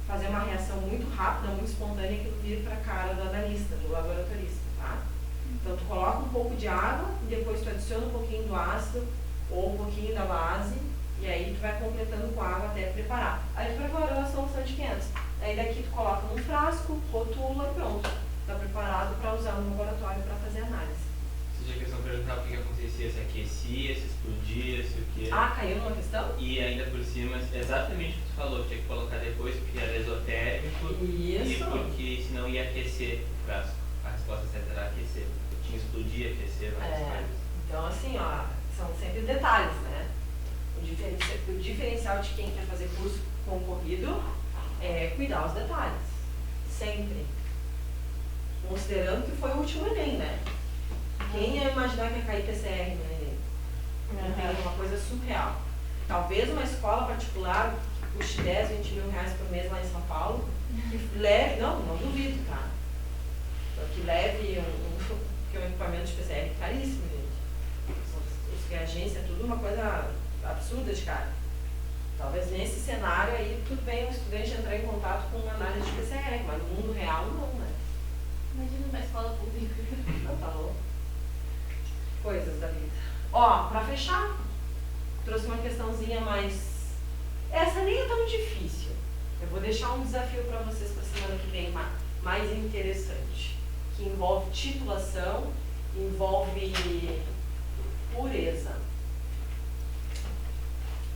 fazer uma reação muito rápida, muito espontânea, que vir para a cara do analista, do laboratorista, tá? Então tu coloca um pouco de água, e depois tu adiciona um pouquinho do ácido ou um pouquinho da base, e aí tu vai completando com água até preparar. Aí tu preparou a solução de 500. Aí daqui tu coloca num frasco, rotula e pronto. Está preparado para usar no laboratório para fazer análise. Você já questão perguntar o que acontecia, se aquecia, se explodia, se o que. Ah, caiu numa questão? E ainda por cima, exatamente o que tu falou, tinha que colocar depois porque era exotérmico. Isso. E porque senão ia aquecer o frasco. A resposta certa era aquecer. Tinha explodir, aquecer, várias coisas. Então assim, ó, são sempre detalhes, né? O diferencial de quem quer fazer curso concorrido é cuidar os detalhes. Sempre. Considerando que foi o último Enem, né? Quem ia imaginar que ia cair PCR no Enem? É uma coisa surreal. Talvez uma escola particular que custe 10, 20 mil reais por mês lá em São Paulo, que leve, não duvido, tá? Que leve porque um equipamento de PCR é caríssimo, gente. Os reagentes é tudo uma coisa absurda de cara. Talvez nesse cenário aí, tudo bem o estudante entrar em contato com uma análise de PCR, mas no mundo real não, né? Imagina uma escola pública. Não, tá louco. Coisas da vida. Ó, pra fechar, trouxe uma questãozinha mais... Essa nem é tão difícil. Eu vou deixar um desafio pra vocês pra semana que vem mais interessante. Que envolve titulação, envolve pureza.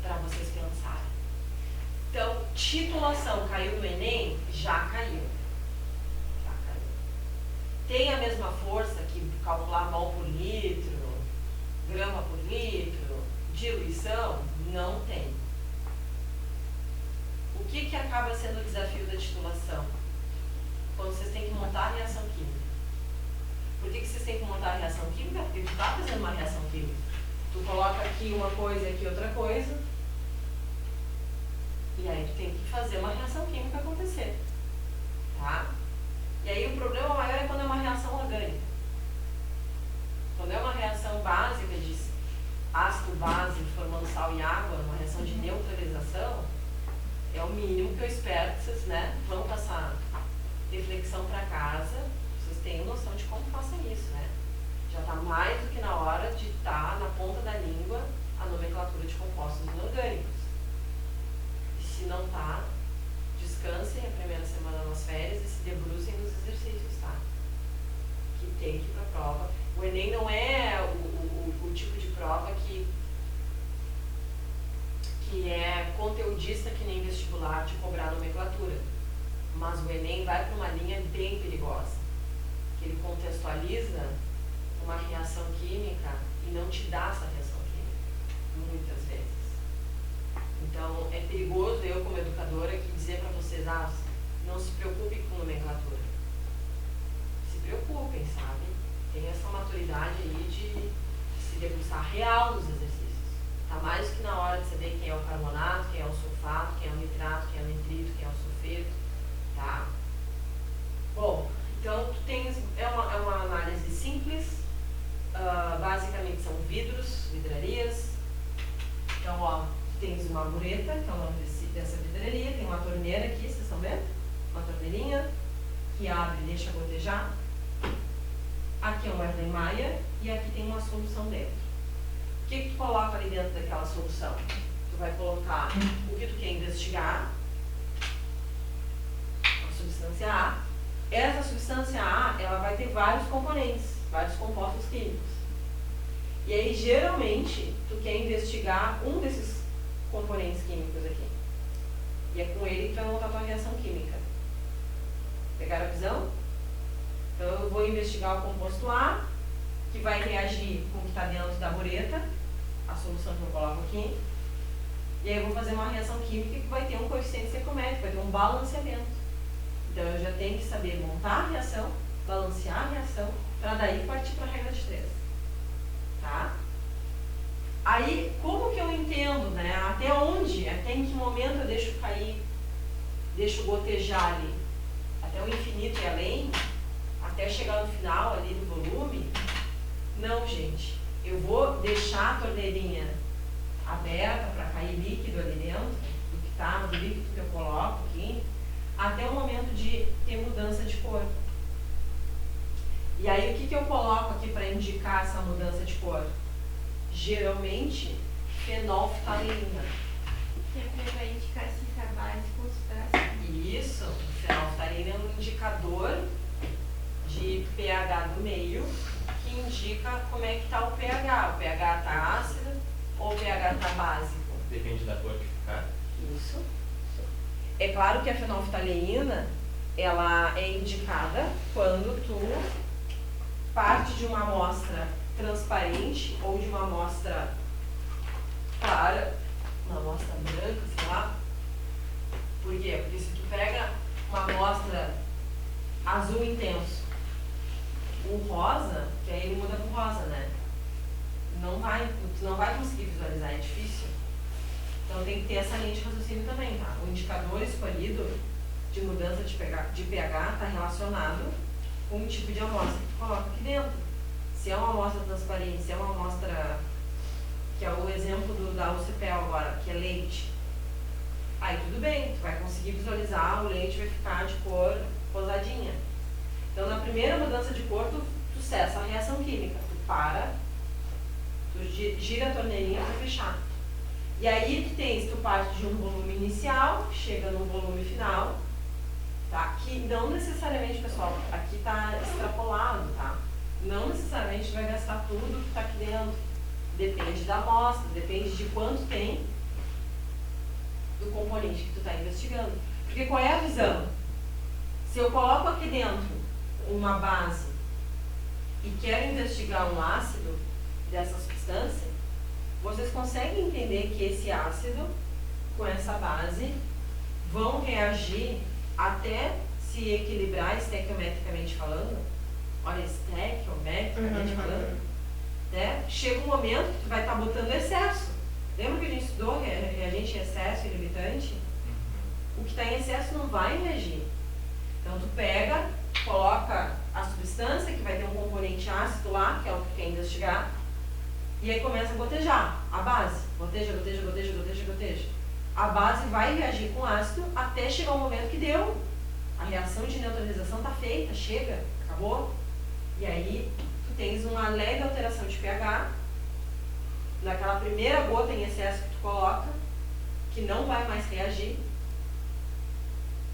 Para vocês pensarem. Então, titulação caiu no Enem? Já caiu. Já caiu. Tem a mesma força que calcular mol por litro, grama por litro, diluição? Não tem. O que acaba sendo o desafio da titulação? Quando vocês têm que montar a reação química. Por que vocês têm que montar a reação química? Porque tu está fazendo uma reação química. Tu coloca aqui uma coisa e aqui outra coisa. E aí tu tem que fazer uma reação química acontecer. Tá? E aí o problema maior é quando é uma reação orgânica. Quando é uma reação básica de ácido base formando sal e água, uma reação de neutralização, é o mínimo que eu espero que vocês, né, vão passar reflexão para casa, vocês tenham noção de como façam isso, né? Já está mais do que na hora de estar na ponta da língua a nomenclatura de compostos inorgânicos. E se não está, descansem a primeira semana nas férias e se debrucem nos exercícios, tá? Que tem que ir para a prova. O Enem não é o tipo de prova que é conteudista que nem vestibular de cobrar nomenclatura. Mas o Enem vai para uma linha bem perigosa. Que ele contextualiza uma reação química e não te dá essa reação química, muitas vezes. Então, é perigoso eu, como educadora, aqui dizer para vocês, não se preocupem com nomenclatura. Se preocupem, sabe? Tem essa maturidade aí de se debruçar real nos exercícios. Tá mais do que na hora de saber quem é o carbonato, quem é o sulfato, quem é o nitrato, quem é o nitrito, quem é o sulfeto, tá? Bom, então tu tens, é uma análise simples, basicamente são vidros, vidrarias, Então, ó, tens uma bureta, que é o nome dessa vidreria, tem uma torneira aqui, vocês estão vendo? Uma torneirinha que abre e deixa gotejar. Aqui é uma Erlenmeyer e aqui tem uma solução dentro. O que tu coloca ali dentro daquela solução? Tu vai colocar o que tu quer investigar, a substância A. Essa substância A, ela vai ter vários componentes, vários compostos químicos. E aí, geralmente, tu quer investigar um desses componentes químicos aqui. E é com ele que tu vai montar a tua reação química. Pegaram a visão? Então, eu vou investigar o composto A, que vai reagir com o que está dentro da bureta, a solução que eu coloco aqui. E aí eu vou fazer uma reação química que vai ter um coeficiente estequiométrico, vai ter um balanceamento. Então, eu já tenho que saber montar a reação, balancear a reação, para daí partir para a regra de 3. Tá? Aí, como que eu entendo, né? Até onde, até em que momento eu deixo cair, deixo gotejar ali? Até o infinito e além? Até chegar no final ali do volume? Não, gente. Eu vou deixar a torneirinha aberta para cair líquido ali dentro, do que tá, do líquido que eu coloco aqui, até o momento de ter mudança de cor. E aí, o que eu coloco aqui para indicar essa mudança de cor? Geralmente, fenolftaleína. Que é para indicar se está básico ou se está ácido. Isso, fenolftaleína é um indicador de pH do meio, que indica como é que está o pH. O pH está ácido ou o pH está básico? Depende da cor que ficar. Isso. É claro que a fenolftaleína, ela é indicada quando tu parte de uma amostra transparente ou de uma amostra clara, uma amostra branca, sei lá. Por quê? Porque se tu pega uma amostra azul intenso, o rosa, que aí ele muda pro rosa, né? Tu não vai conseguir visualizar, é difícil. Então tem que ter essa linha de raciocínio também, tá? O indicador escolhido de mudança de pH está relacionado com o tipo de amostra que tu coloca aqui dentro. Se é uma amostra transparente, se é uma amostra, que é o exemplo da UCPEL agora, que é leite, aí tudo bem, tu vai conseguir visualizar, o leite vai ficar de cor rosadinha. Então, na primeira mudança de cor, tu cessa a reação química, tu para, tu gira a torneirinha para fechar. E aí tu parte de um volume inicial, chega num volume final, tá? Que não necessariamente, pessoal, aqui está extrapolado, tá? Não necessariamente vai gastar tudo que está aqui dentro. Depende da amostra, depende de quanto tem do componente que tu está investigando. Porque qual é a visão? Se eu coloco aqui dentro uma base e quero investigar um ácido dessa substância, vocês conseguem entender que esse ácido com essa base vão reagir até se equilibrar estequiometricamente falando? Olha, estequiometricamente falando, né? Chega um momento que tu vai estar botando excesso. Lembra que a gente estudou reagente em excesso e limitante? O que está em excesso não vai reagir. Então tu pega, coloca a substância, que vai ter um componente ácido lá, que é o que tu quer investigar, e aí começa a gotejar a base. Goteja, goteja, goteja, goteja, goteja. A base vai reagir com ácido até chegar o momento que deu. A reação de neutralização está feita, chega, acabou. E aí tu tens uma leve alteração de pH naquela primeira gota em excesso que tu coloca, que não vai mais reagir.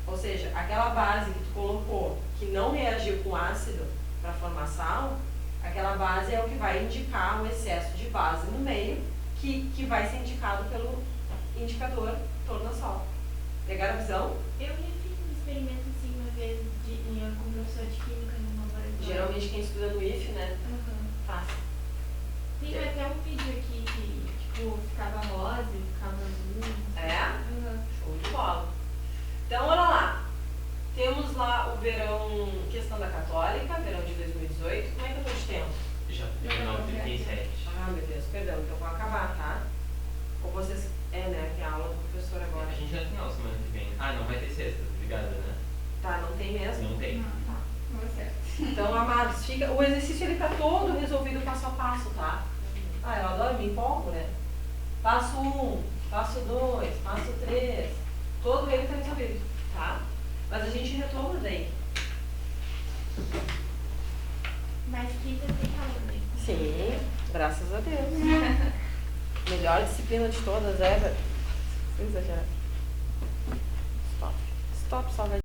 Ou seja, aquela base que tu colocou, que não reagiu com ácido para formar sal, aquela base é o que vai indicar o excesso de base no meio, que vai ser indicado pelo indicador tornassol. Pegaram a visão? Eu já fiz um experimento assim uma vez com um professor de química no laboratório. Geralmente quem estuda no IF, né? Faz. Tem até um vídeo aqui que tipo, ficava rosa e ficava azul. É? Show de bola. Então, olha lá. Temos lá o verão, questão da Católica, verão de 2018. Como é que eu tô de tempo? Já final 37. Ah, meu Deus, perdão, então eu vou acabar, tá? Ou vocês... né? Tem aula do professor agora. A gente já tem aula semana que vem. Ah, não vai ter sexta, obrigada, né? Tá, não tem mesmo? Não tem. Tá. Não é certo. Então, amados, o exercício ele tá todo resolvido passo a passo, tá? Ah, eu adoro, me empolgo, né? Passo 1, passo 2, passo 3. Todo ele está resolvido, tá? Mas a gente retoma daí. Mas quinta tem aula, né? Sim, graças a Deus. Melhor disciplina de todas, Eva. Sem exagerar. Stop, salgadinho.